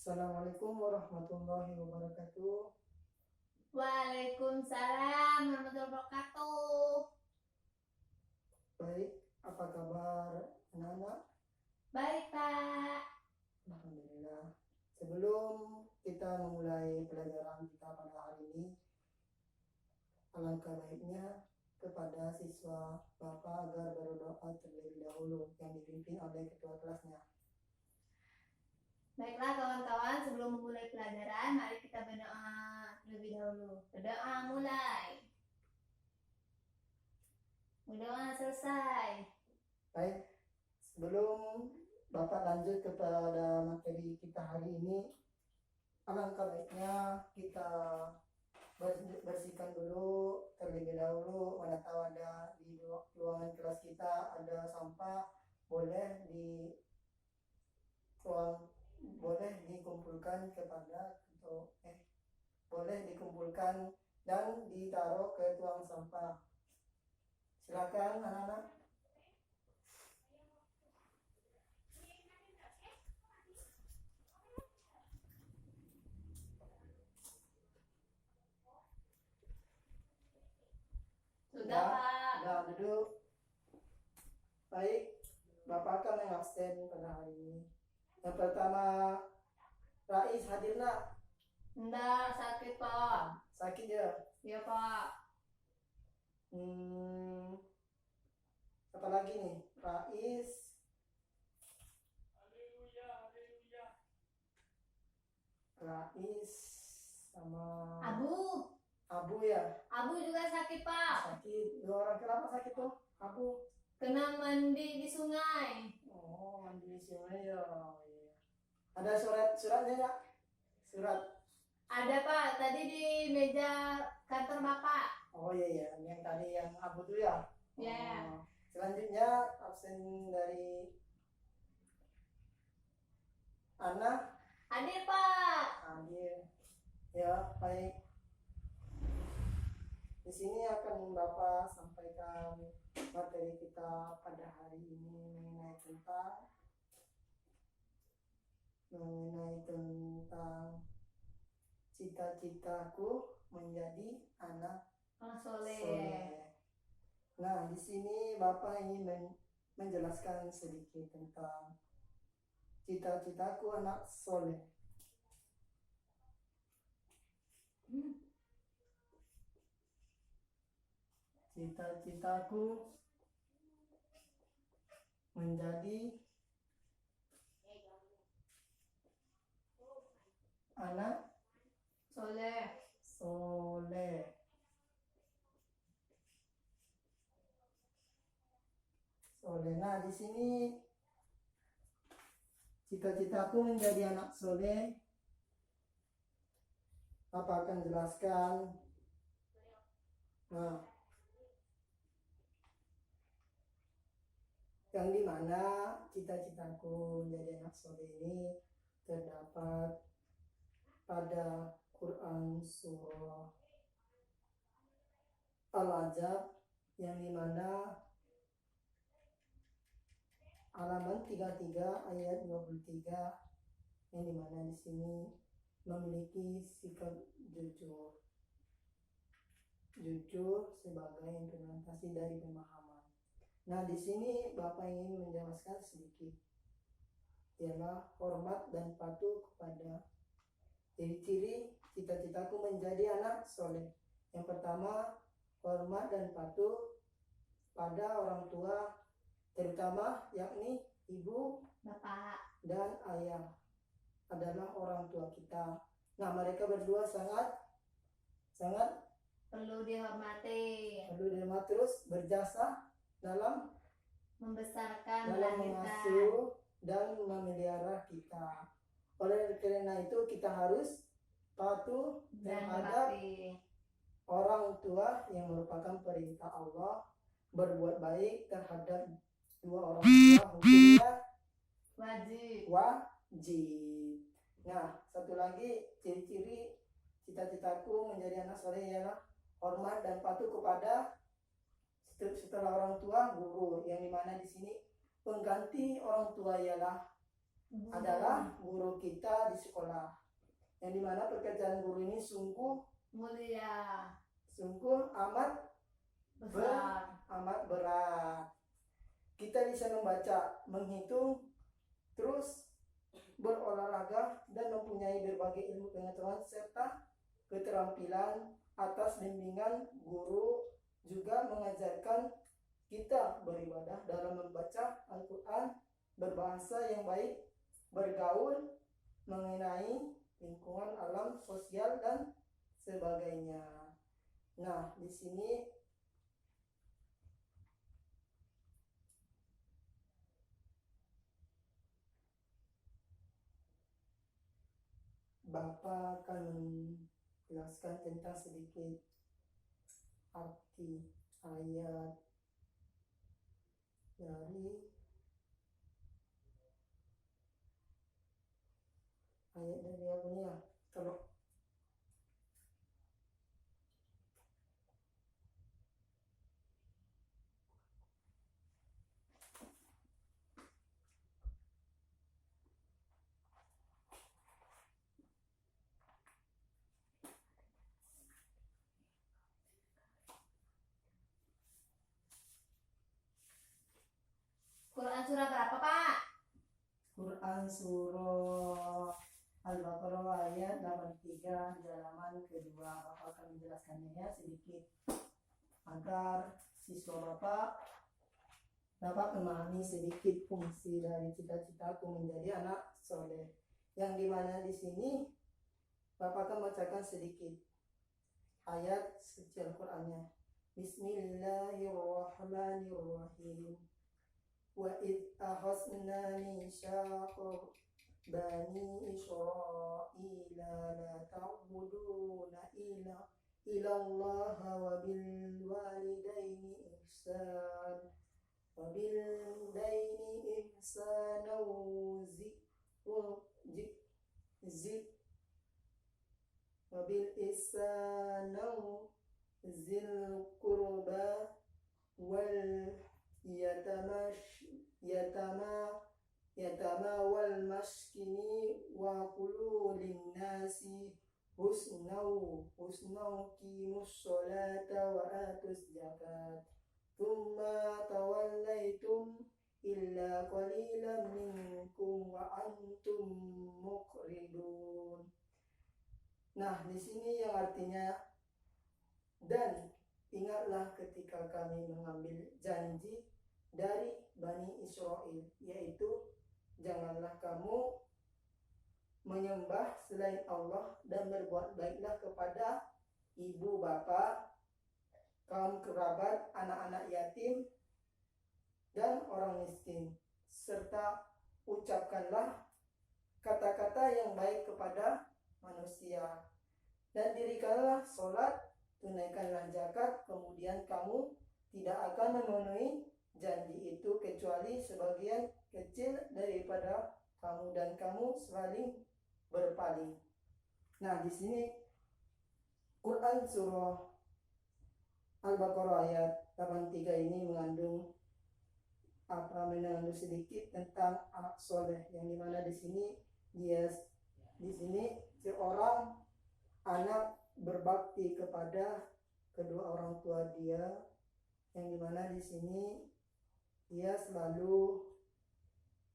Assalamualaikum warahmatullahi wabarakatuh. Waalaikumsalam warahmatullahi wabarakatuh. Baik, apa kabar anak-anak? Baik, Pak. Alhamdulillah. Sebelum kita memulai pelajaran kita pada hari ini, alangkah baiknya kepada siswa Bapak agar berdoa terlebih dahulu yang dipimpin oleh ketua kelasnya. Baiklah kawan-kawan, sebelum memulai pelajaran, mari kita berdoa terlebih dahulu. Berdoa mulai. Berdoa selesai. Baik, sebelum Bapak lanjut kepada materi kita hari ini, alangkah baiknya kita bersihkan dulu terlebih dahulu. Mana tahu ada di ruangan kelas kita ada sampah, boleh dikumpulkan boleh dikumpulkan dan ditaruh ke tuang sampah. Silakan anak-anak. Sudah, Pak. Sudah duduk. Baik, Bapak akan yang absen pada hari ini. Yang pertama, Rais hadir nak? Enggak, sakit, Pak. Sakit ya? Iya, Pak. Apa lagi nih? Rais. Rais sama Abu ya? Abu juga sakit, Pak. Sakit. Dua orang kenapa sakit tuh? Abu. Kena mandi di sungai. Oh, mandi di sungai ya. Iya. Ada suratnya nggak? Surat. Ada, Pak. Tadi di meja kantor Bapak. Oh iya, yang tadi yang Abu tuh ya? Ya. Oh. Selanjutnya absen dari Ana. Hadir, Pak. Hadir. Ya, baik. Di sini akan Bapak sampaikan materi kita pada hari ini mengenai tentang cita-citaku menjadi anak soleh. Nah, di sini Bapak ingin menjelaskan sedikit tentang cita-citaku anak soleh. Cita-citaku menjadi anak soleh. Nah, di sini cita-citaku menjadi anak soleh. Apa akan jelaskan? Nah, yang dimana cita-citaku menjadi anak soleh ini terdapat pada Quran surah Al-Ahzab yang dimana halaman 33 ayat 23 yang dimana di sini memiliki sikap jujur sebagai implementasi dari pemahaman. Nah, di sini Bapak ingin menjelaskan sedikit, ialah hormat dan patuh kepada ciri-ciri cita-citaku menjadi anak soleh. Yang pertama, hormat dan patuh pada orang tua, terutama yakni ibu, bapak, dan ayah adalah orang tua kita. Nah, mereka berdua sangat perlu dihormati, terus berjasa dalam membesarkan, mengasuh dan memelihara kita. Oleh karena itu kita harus patuh terhadap orang tua yang merupakan perintah Allah. Berbuat baik terhadap dua orang tua hukumnya wajib. Nah, satu lagi ciri-ciri cita-citaku menjadi anak soleh ialah hormat dan patuh kepada setelah orang tua, guru, yang dimana di sini pengganti orang tua ialah adalah guru kita di sekolah. Yang dimana pekerjaan guru ini sungguh mulia, amat besar. amat berat. Kita bisa membaca, menghitung, terus berolahraga dan mempunyai berbagai ilmu pengetahuan serta keterampilan atas bimbingan guru, juga mengajarkan kita beribadah dalam membaca Al-Quran, berbahasa yang baik, bergaul, mengenai lingkungan alam, sosial, dan sebagainya. Nah, di sini Bapak akan menjelaskan tentang sedikit arti ayat dari apa nih ya? Kalau Quran surah berapa, Pak? Quran surah Al-Baqarah ayat 83 di halaman kedua. Bapak akan menjelaskannya ya sedikit agar siswa Bapak dapat memahami sedikit fungsi dari cita-citaku menjadi anak soleh. Yang dimana di sini Bapak akan bacakan sedikit ayat suci Al-Qur'annya. Bismillahirrahmanirrahim. Wa id akhadna mitsaqo bani Israila la ta'buduna illa Allah wa bil walidaini ihsan وبالدين إحسانا وبالإحسان ذي القربى واليتامى والمسكين وقولوا للناس حسنا قيموا الصلاة وآتوا الزكاة ثم توليتم إلا قليلا منكم وأنتم مقردون. Nah, di sini yang artinya, dan ingatlah ketika kami mengambil janji dari Bani Israel, yaitu janganlah kamu menyembah selain Allah dan berbuat baiklah kepada ibu bapa, kaum kerabat, anak-anak yatim, dan orang miskin, serta ucapkanlah kata-kata yang baik kepada manusia, dan dirikanlah sholat, tunaikanlah zakat, kemudian kamu tidak akan memenuhi janji itu kecuali sebagian kecil daripada kamu, dan kamu saling berpaling. Nah, di sini Quran surah Al-Baqarah ayat 83 ini mengandung sedikit tentang anak soleh, yang dimana di sini seorang anak berbakti kepada kedua orang tua dia, yang dimana di sini dia selalu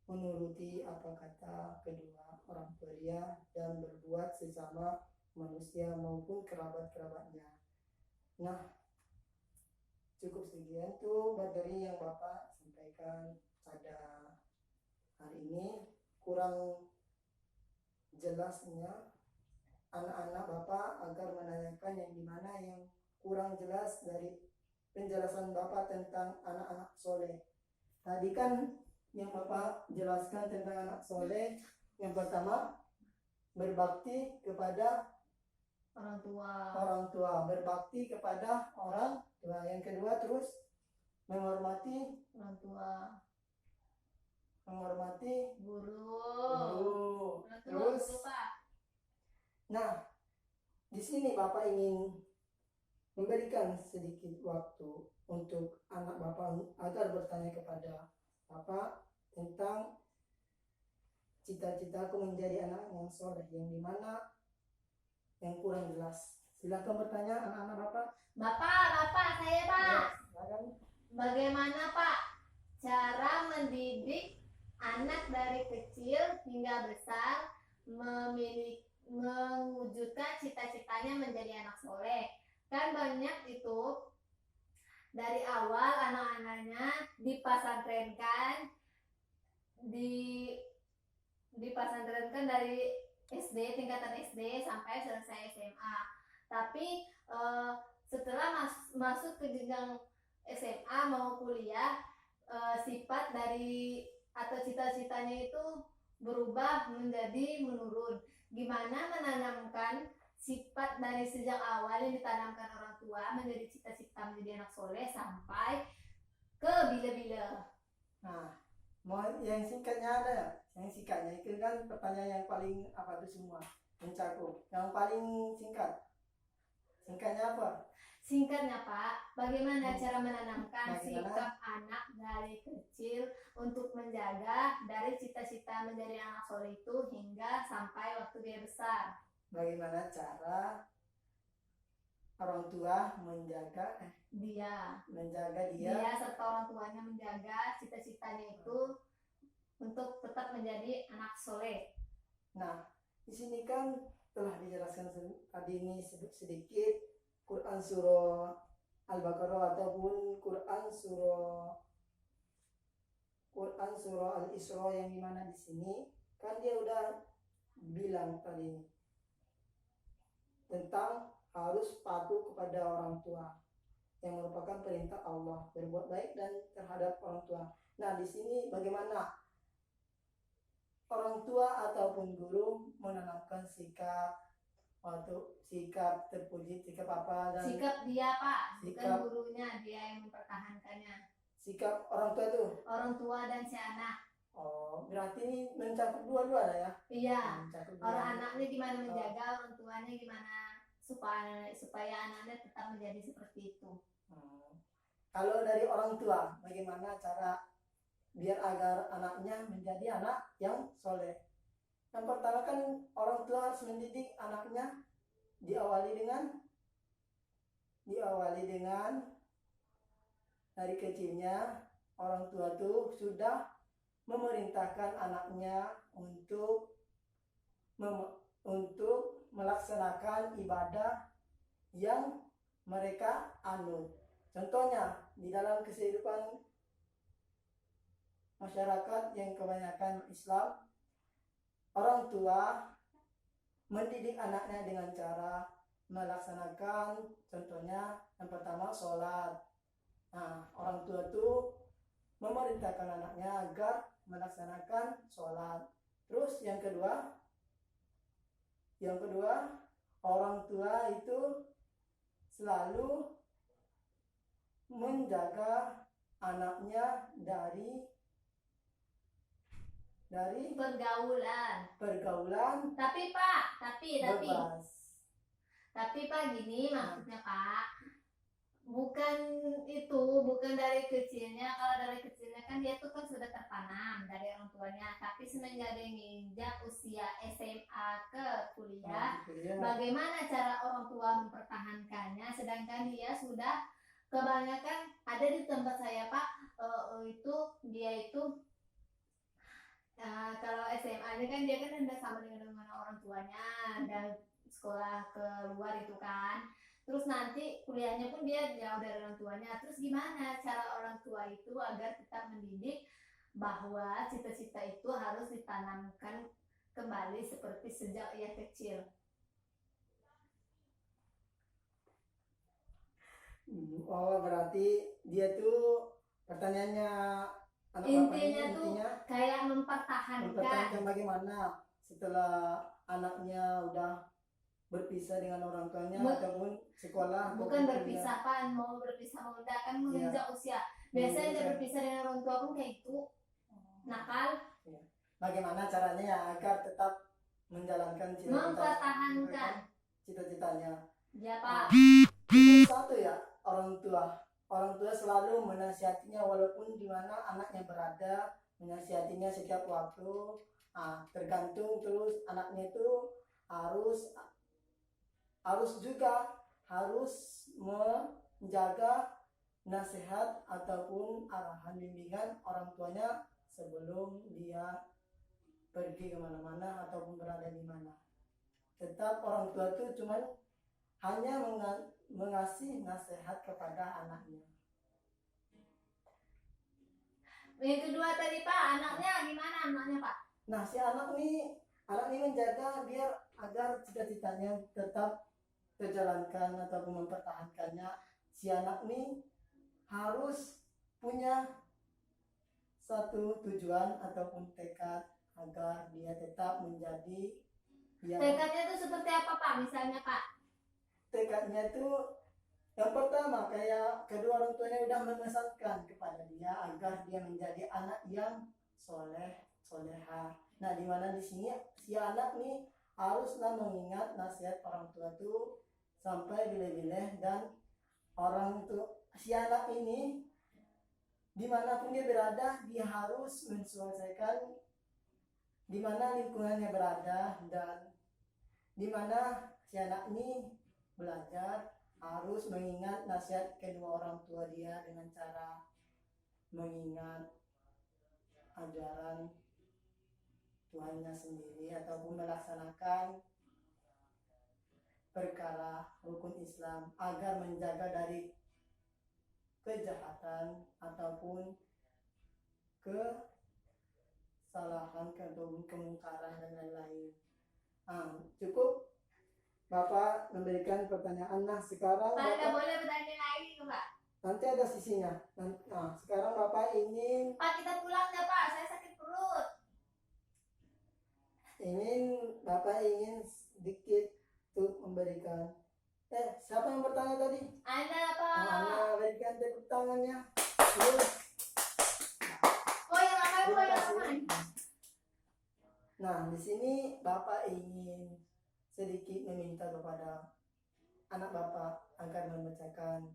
menuruti apa kata kedua orang tua dia dan berbuat sesama manusia maupun kerabat-kerabatnya. Nah, cukup sekian tuh materi yang Bapak sampaikan pada hari ini. Kurang jelasnya anak-anak Bapak agar menanyakan yang dimana yang kurang jelas dari penjelasan Bapak tentang anak-anak soleh. Tadi kan yang Bapak jelaskan tentang anak soleh, yang pertama berbakti kepada orang tua, berbakti kepada orang tua. Yang kedua terus menghormati orang tua, menghormati guru. Terus, Guru, Pak. nah, di sini Bapak ingin memberikan sedikit waktu untuk anak Bapak agar bertanya kepada Bapak tentang cita-citaku menjadi anak yang soleh, yang dimana yang kurang jelas. Silakan bertanya anak-anak Bapak. Bapak, saya Pak. Ya, silakan. Bagaimana Pak cara mendidik anak dari kecil hingga besar mewujudkan cita-citanya menjadi anak soleh? Kan banyak itu dari awal anak-anaknya dipasantrenkan dipasantrenkan dari SD, tingkatan SD sampai selesai SMA. Tapi setelah masuk ke jenjang SMA mau kuliah, sifat dari atau cita-citanya itu berubah menjadi menurun. Gimana menanamkan sifat dari sejak awal yang ditanamkan orang tua menjadi cita-cita menjadi anak soleh sampai ke bila-bila? Nah, mau yang singkatnya ada ya? Yang singkatnya itu kan pertanyaan yang paling apa itu semua mencakup. Yang paling singkatnya apa? Singkatnya Pak, bagaimana cara menanamkan Bagaimana? sikap anak dari kecil untuk menjaga dari cita-cita menjadi anak soleh itu hingga sampai waktu dia besar? Bagaimana cara orang tua menjaga Dia dia serta orang tuanya menjaga cita-citanya itu untuk tetap menjadi anak soleh. Nah, di sini kan telah dijelaskan tadi ini sedikit Quran surah Al-Baqarah ataupun Quran surah Al-Isra, yang dimana di sini kan dia udah bilang tadi tentang harus patuh kepada orang tua, yang merupakan perintah Allah, berbuat baik dan terhadap orang tua. Nah, di sini bagaimana orang tua ataupun guru menanamkan sikap terpuji, sikap apa, dan Sikap dia Pak, bukan Sikap. gurunya, dia yang mempertahankannya. sikap orang tua itu. Orang tua dan si anak. Oh, berarti ini mencakup dua-dua lah ya. Iya. Mencakup Orang dua. anaknya gimana menjaga, orang tuanya gimana supaya anaknya tetap menjadi seperti itu. Kalau dari orang tua, bagaimana cara biar agar anaknya menjadi anak yang soleh? Yang pertama kan orang tua harus mendidik anaknya, diawali dengan dari kecilnya orang tua tuh sudah memerintahkan anaknya untuk melaksanakan ibadah yang mereka anut. Contohnya di dalam kehidupan masyarakat yang kebanyakan Islam, orang tua mendidik anaknya dengan cara melaksanakan, contohnya yang pertama sholat. Nah, orang tua itu memerintahkan anaknya agar melaksanakan sholat. Terus yang kedua orang tua itu selalu menjaga anaknya dari pergaulan Tapi bebas. Pak gini maksudnya Pak, bukan dari kecilnya. Kalau dari kecilnya kan dia tuh kan sudah tertanam dari orang tuanya, tapi semenjak dia menginjak usia SMA ke kuliah, bagaimana cara orang tua mempertahankannya sedangkan dia sudah kebanyakan ada di tempat saya Pak, kalau SMA-nya kan dia kan udah sama dengan orang tuanya dan sekolah ke luar itu kan. Terus nanti kuliahnya pun dia jauh dari orang tuanya. Terus gimana cara orang tua itu agar tetap mendidik bahwa cita-cita itu harus ditanamkan kembali seperti sejak ia kecil? Oh, berarti dia tuh pertanyaannya anak Intinya bapaknya, tuh kayak mempertahankan bagaimana setelah anaknya udah berpisah dengan orang tuanya ataupun sekolah. Bukan berpisah Pak, mau berpisah mau enggak kan menginjak usia. Biasanya dia berpisah dengan orang tua pun kayak itu nakal. Bagaimana caranya ya agar tetap menjalankan mempertahankan cita-citanya? Ya Pak. Itu satu ya, orang tua selalu menasihatinya walaupun di mana anaknya berada, menasihatinya setiap waktu. Tergantung terus anaknya itu harus juga harus menjaga nasihat ataupun arahan bimbingan orang tuanya sebelum dia pergi kemana-mana ataupun berada di mana. Tetap orang tua itu cuma hanya mengasih nasihat kepada anaknya. Yang kedua tadi Pak, anaknya gimana anaknya Pak? Nah, si anak ini menjaga biar agar cita-citanya tetap terjalankan ataupun mempertahankannya. Si anak ini harus punya satu tujuan ataupun tekad agar dia tetap menjadi yang Tekadnya itu seperti apa Pak? Misalnya Pak? tekadnya itu yang pertama kayak kedua orang tuanya udah memesankan kepada dia agar dia menjadi anak yang soleha. Nah, di mana di sini si anak nih haruslah mengingat nasihat orang tua itu sampai bila-bila, dan orang itu si anak ini dimanapun dia berada dia harus menyesuaikan di mana lingkungannya berada, dan di mana si anak ini belajar harus mengingat nasihat kedua orang tua dia dengan cara mengingat ajaran Tuhannya sendiri ataupun melaksanakan perkara rukun Islam agar menjaga dari kejahatan ataupun kesalahan ataupun kemungkaran dan lain-lain. Cukup Bapak memberikan pertanyaan. Nah, sekarang Pak nggak Bapak boleh bertanya lagi tuh Pak. nanti ada sisinya. Nah, sekarang Bapak ingin Pak kita pulang ya Pak, saya sakit perut. Bapak ingin sedikit tuh memberikan. Siapa yang bertanya tadi? Anda Pak. Anda berikan tepuk tangannya. Terus. Koy. Nah, di sini Bapak ingin sedikit meminta kepada anak Bapak agar membacakan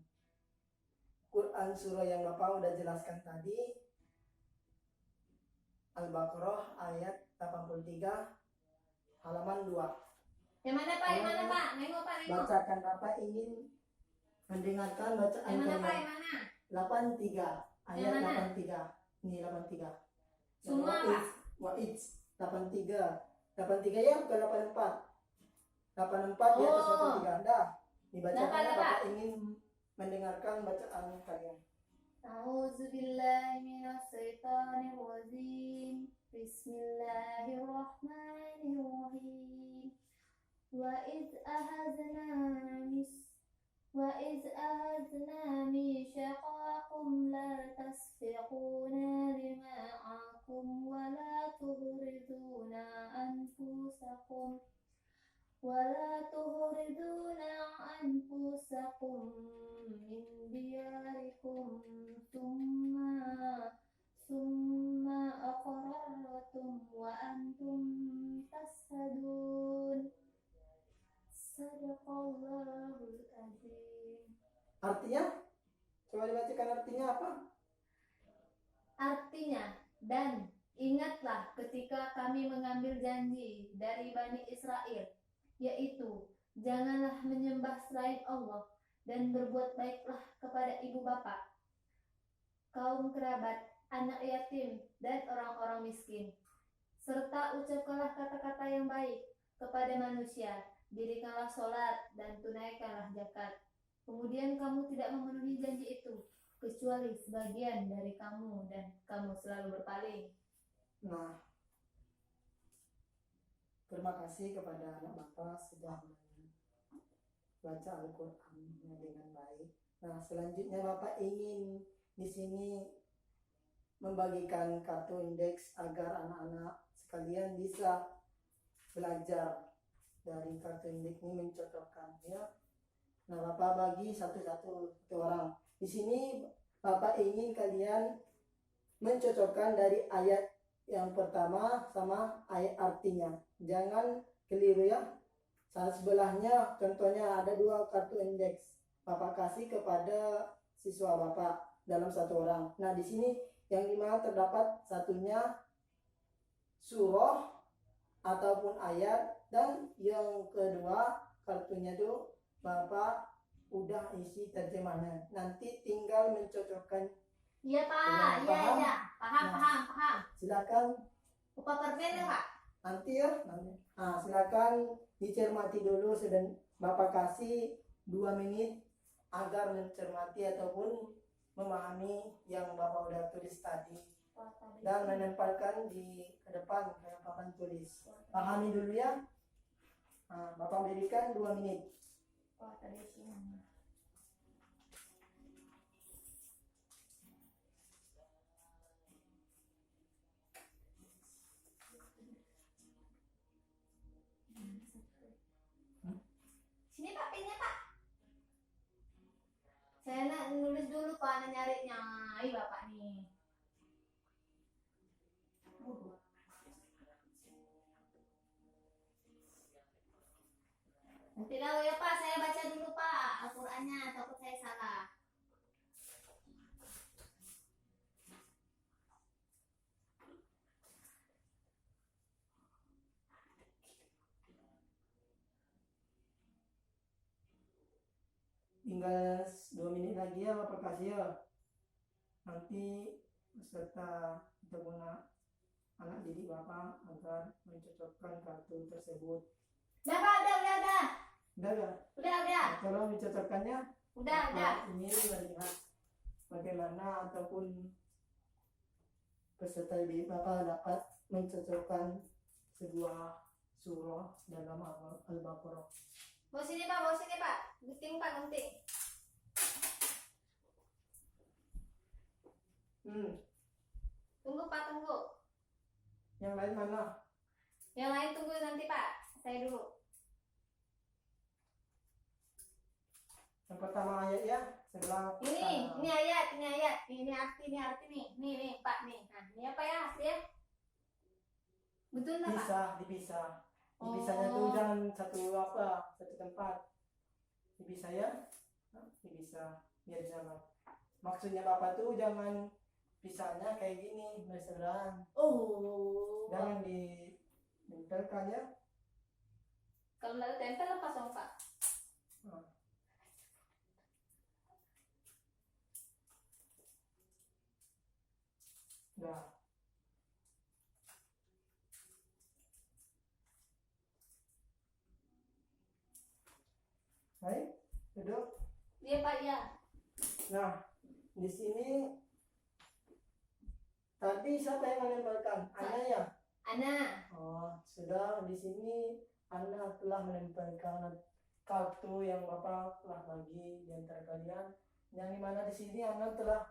Quran surah yang Bapak udah jelaskan tadi, Al-Baqarah ayat 83 halaman 2. Yang mana Pak? Yang mana Pak? Nengok Pak, nengok. Bacakan. Bapak ingin mendengarkan bacaan Yang mana Pak? kalian. Yang mana? 83 ayat Yang mana? 83. Ini 83. Semua Pak. Wa'id 83. 83 ya, bukan 84. 84 di atas 83. Dah. Dibacakan. Bapak ingin mendengarkan bacaan kalian. A'udzubillahiminasyaitonirrajim. Bismillahirrahmanirrahim. وإذ أخذنا ميثاقكم لا تسفكون دماءكم ولا تخرجون أنفسكم من دياركم ثم أقررتم وأنتم تشهدون. Sadaqallahul azim. Artinya? Coba dibacakan artinya apa? Artinya, dan ingatlah ketika kami mengambil janji dari Bani Israel, yaitu janganlah menyembah selain Allah dan berbuat baiklah kepada ibu bapak, kaum kerabat, anak yatim, dan orang-orang miskin. Serta ucapkanlah kata-kata yang baik kepada manusia, dirikanlah sholat dan tunaikanlah zakat. Kemudian kamu tidak memenuhi janji itu, kecuali sebagian dari kamu, dan kamu selalu berpaling. Nah, terima kasih kepada anak Bapak sudah membaca Al-Quran dengan baik. Nah, selanjutnya Bapak ingin di sini membagikan kartu indeks agar anak-anak sekalian bisa belajar dari kartu indeks ini, mencocokkan ya. Nah, Bapak bagi satu-satu orang. Di sini Bapak ingin kalian mencocokkan dari ayat yang pertama sama ayat artinya. Jangan keliru ya. Saat sebelahnya contohnya ada 2 kartu indeks. Bapak kasih kepada siswa Bapak dalam 1 orang. Nah, di sini yang dimana terdapat satunya surah ataupun ayat, dan yang kedua kartunya itu Bapak udah isi terjemahnya, nanti tinggal mencocokkan. Iya Pak, Udah iya paham? iya, paham Nah. paham paham. Silakan Buka permen ya Pak. nanti ya nanti. Nah, silakan dicermati dulu, sedang Bapak kasih 2 menit agar mencermati ataupun memahami yang Bapak udah tulis tadi dan menempelkan di ke depan kayak papan tulis. Pahami dulu ya. Nah, Bapak berikan 2 menit. Oh, tadi sini. Sini Pak, pinnya Pak. Saya nak nulis dulu Pak, nak nyarinya. Ih Bapak nih. Nanti dulu ya Pak, saya baca dulu Pak Al-Qur'annya, takut saya salah. Tinggal 2 menit lagi ya Bapak kasih ya. Nanti beserta kita guna anak didik Bapak agar mencocokkan kartu tersebut. Udah Pak, udah. Udah gak? Udah. Nah, tolong dicocokkannya. Udah. Ini melihat bagaimana ataupun peserta didik Bapak dapat mencocokkan sebuah surah dalam Al-Baqarah. Bawa sini Pak, gunting Pak, gunting. Tunggu Pak, tunggu. Yang lain mana? Yang lain tunggu nanti Pak, saya dulu. Yang pertama ayat ya, sebelah Ini ayat, ini arti nih Pak nih. Nah, ini apa ya arti ya? Betul nggak Pak? dipisah. Dipisahnya tuh jangan satu tempat. Dipisah ya, dipisah biar sama. Maksudnya Bapak tuh jangan pisahnya kayak gini bersebelahan. Oh. Jangan ditempelkan ya. Kalau nggak tempel lepas dong Pak. Nah. Baik, duduk. Iya Pak ya. Nah, di sini tadi siapa yang menempelkan? Ana ya? Ana. Oh, sudah di sini Ana telah menempelkan kartu yang Bapak telah bagi di antara kalian. Yang dimana di sini Ana telah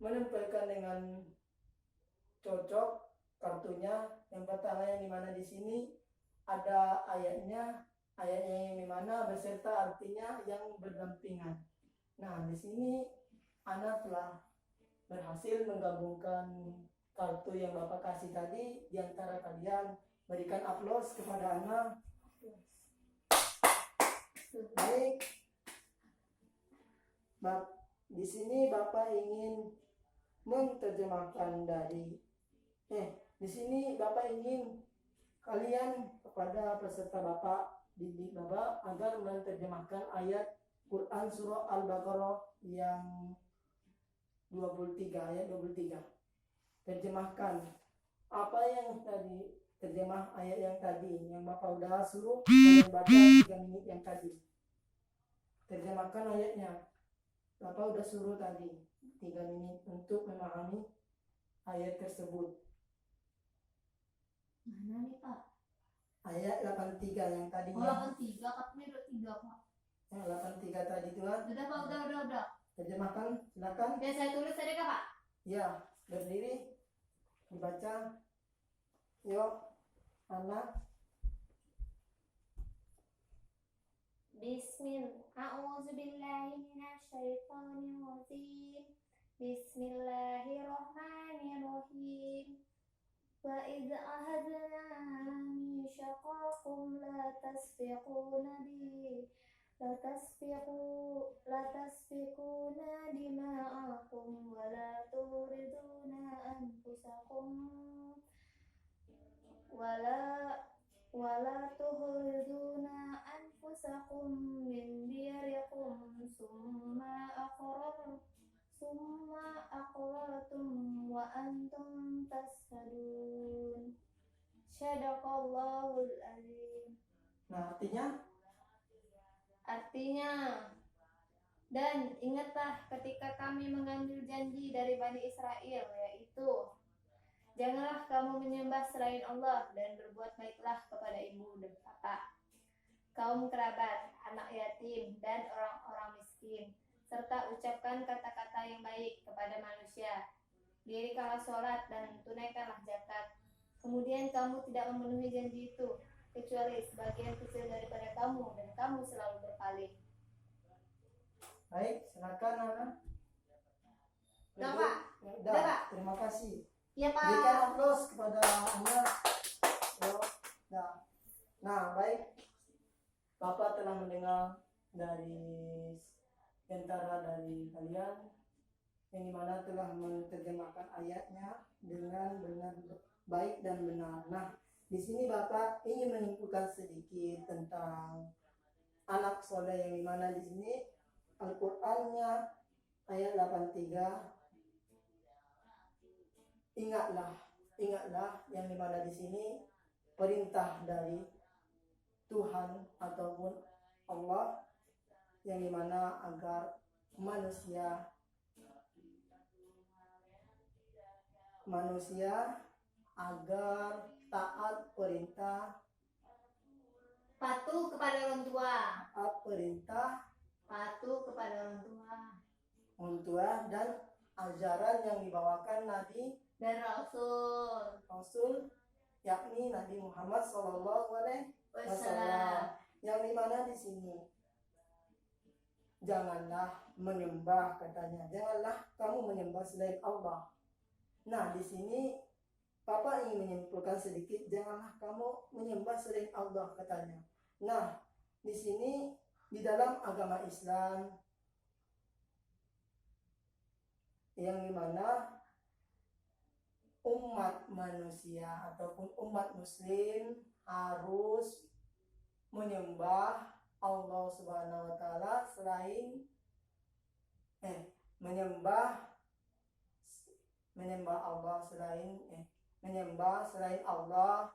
menempelkan dengan cocok kartunya. Yang pertama yang dimana di sini ada ayatnya yang dimana beserta artinya yang berdampingan. Nah, di sini Ana telah berhasil menggabungkan kartu yang Bapak kasih tadi di antara kalian. Berikan aplaus kepada Ana. Baik. Di sini Bapak ingin menerjemahkan di sini Bapak ingin kalian kepada peserta Bapak didik Bapak agar menerjemahkan ayat Quran surah Al-Baqarah yang 23 ayat 23. Terjemahkan apa yang tadi, terjemah ayat yang tadi yang Bapak udah suruh membaca 3 menit yang tadi. Terjemahkan ayatnya. Bapak udah suruh tadi 3 menit untuk memahami ayat tersebut. Mana nih Pak? Ayat 83 yang tadi. Oh, 83, katanya 23 Pak. Yang 83 tadi itu kan. Udah Pak, udah. Terjemahkan, silakan. Ya saya tulis tadi Kak Pak. Ya, berdiri, dibaca. Yuk, anak. Bismillahirrahmanirrahim. Wa idh ahadna mitsaqakum la tasfiquna dima'akum wa la وأنتم تشهدون صدق الله العظيم. Nah, Artinya, dan ingatlah ketika kami mengambil janji dari Bani Israel, yaitu janganlah kamu menyembah selain Allah dan berbuat baiklah kepada ibu dan bapak, kaum kerabat, anak yatim, dan orang-orang miskin, serta ucapkan kata-kata yang baik kepada manusia. Dirikanlah sholat dan tunaikanlah zakat. Kemudian kamu tidak memenuhi janji itu, kecuali sebagian kecil daripada kamu, dan kamu selalu berpaling. baik, silakan Ana. Udah, Pak. Udah, Udah, Pak. terima kasih. Ya Berikan Pak. aplaus kepada Ana. Nah, baik. Bapak telah mendengar dari antara dari kalian yang dimana telah menerjemahkan ayatnya dengan benar baik dan benar. Nah, di sini Bapak ingin menyimpulkan sedikit tentang anak soleh yang dimana di sini Al-Qur'annya ayat 83. Ingatlah yang dimana di sini perintah dari Tuhan ataupun Allah yang dimana agar manusia agar taat perintah, Patuh kepada orang tua. Patuh kepada orang tua. Dan ajaran yang dibawakan Nabi Dan Rasul yakni Nabi Muhammad SAW. Wassalam. Yang dimana di sini janganlah menyembah, katanya, janganlah kamu menyembah selain Allah. Nah, di sini Bapak ingin menyimpulkan sedikit, janganlah kamu menyembah selain Allah, katanya. Nah, di sini di dalam agama Islam yang dimana umat manusia ataupun umat muslim harus menyembah Allah Subhanahu wa taala menyembah selain Allah,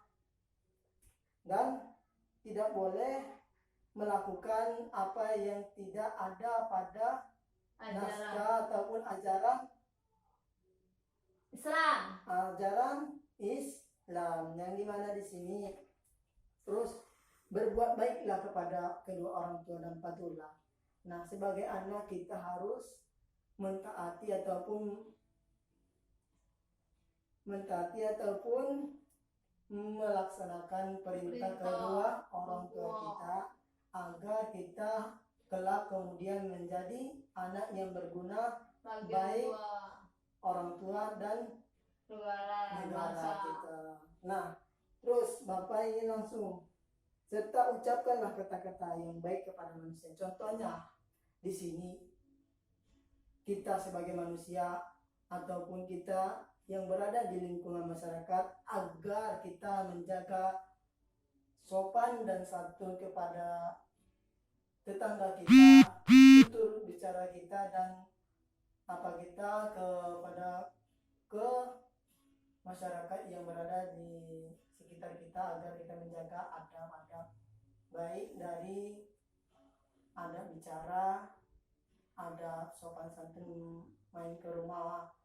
dan tidak boleh melakukan apa yang tidak ada pada naskah ataupun ajaran Islam, yang dimana di sini terus berbuat baiklah kepada kedua orang tua dan patulah. Nah, sebagai anak kita harus mentaati ataupun melaksanakan perintah kedua orang tua kita agar kita kelak kemudian menjadi anak yang berguna baik orang tua dan negara kita. Nah, terus Bapak ingin langsung serta ucapkanlah kata-kata yang baik kepada manusia. Contohnya di sini kita sebagai manusia ataupun kita yang berada di lingkungan masyarakat agar kita menjaga sopan dan santun kepada tetangga kita, tutur bicara kita dan apa kita ke masyarakat yang berada di sekitar kita, agar kita menjaga adab-adab baik dari adab bicara, adab sopan santun main ke rumah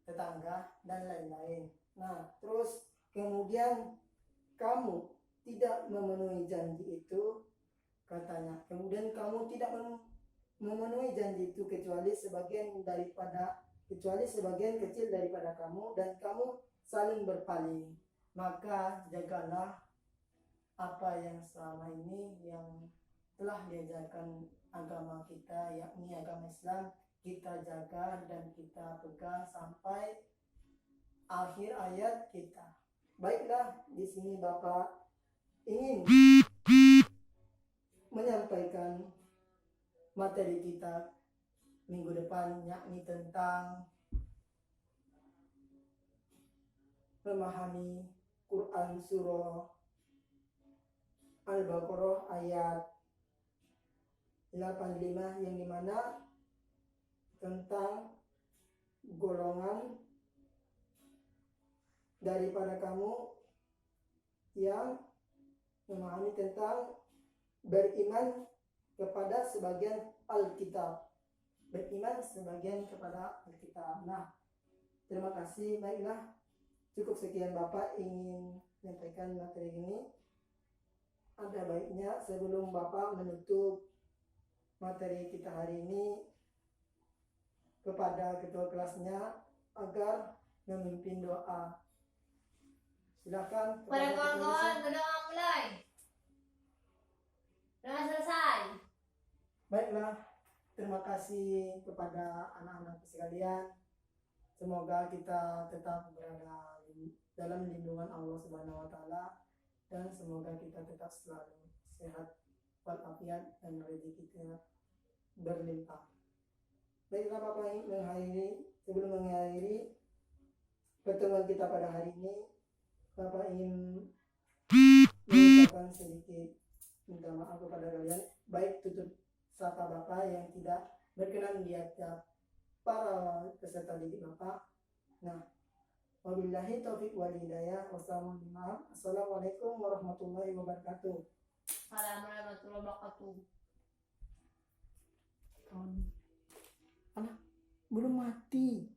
tetangga dan lain-lain. Nah, terus kemudian kamu tidak memenuhi janji itu, katanya. Kemudian kamu tidak memenuhi janji itu kecuali sebagian kecil daripada kamu, dan kamu saling berpaling. Maka jagalah apa yang selama ini yang telah diajarkan agama kita, yakni agama Islam, kita jaga dan kita pegang sampai akhir ayat kita. Baiklah, di sini Bapak ingin menyampaikan materi kita minggu depan, yakni tentang memahami Quran surah Al-Baqarah ayat 85, yang dimana tentang golongan daripada kamu yang memahami tentang beriman kepada sebagian Alkitab. Beriman sebagian kepada Alkitab. Nah, terima kasih. Baiklah, cukup sekian Bapak ingin menyampaikan materi ini. Ada baiknya sebelum Bapak menutup materi kita hari ini, kepada ketua kelasnya agar memimpin doa. Silakan Pada kepada kawan-kawan, berdoa mulai. Doa selesai. Baiklah, terima kasih kepada anak-anak sekalian. Semoga kita tetap berada dalam lindungan Allah Subhanahu wa taala dan semoga kita tetap selalu sehat walafiat dan rezeki kita berlimpah. Baiklah Bapak sebelum mengakhiri pertemuan kita pada hari ini, Bapak ingin mengucapkan sedikit minta maaf kepada kalian, baik tutup sapa Bapak yang tidak berkenan di hadapan para peserta didik Bapak. Nah, wabillahi taufiq wal hidayah. Wassalamualaikum warahmatullahi wabarakatuh. Assalamualaikum warahmatullahi wabarakatuh. Anak belum mati.